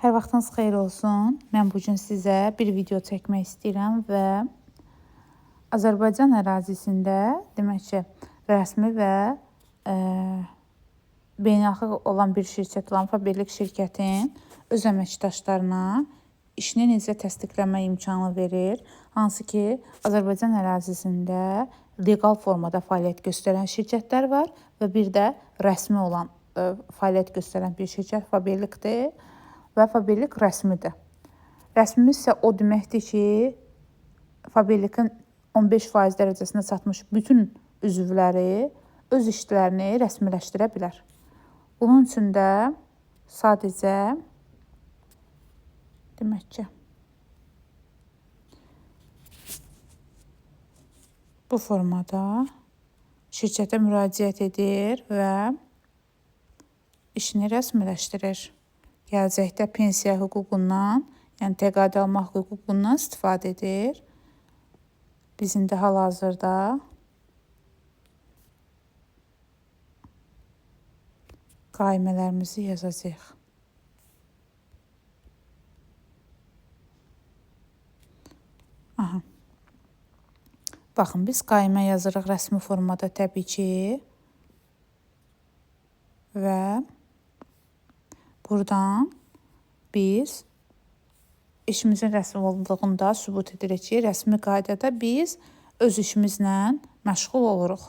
Hər vaxtınız xeyir olsun. Mən bugün sizə bir video çəkmək istəyirəm və Azərbaycan ərazisində demək ki, rəsmi və beynəlxalq olan bir şirkət olan Faberlik şirkətin öz əməkdaşlarına işini necə təsdiqləmə imkanı verir. Hansı ki, Azərbaycan ərazisində legal formada fəaliyyət göstərən şirkətlər var və bir də rəsmi olan fəaliyyət göstərən bir şirkət Faberlikdir. Və Faberlik rəsmidir. Rəsmimiz isə o deməkdir ki, Faberlikin 15% dərəcəsində çatmış bütün üzvləri öz işlərini rəsmiləşdirə bilər. Bunun üçün də sadəcə demək ki, bu formada şirkətə müraciət edir və işini rəsmiləşdirir. Gələcəkdə pensiya hüququndan, yəni təqaüd almaq hüququndan istifadə edir. Biz indi hal-hazırda qaimələrimizi yazacağıq. Aha. Baxın, biz qaimə yazırıq rəsmi formada təbii ki. Və buradan biz işimizin rəsmi olduğunda sübut edirik ki, rəsmi qaydada biz öz işimizlə məşğul oluruq.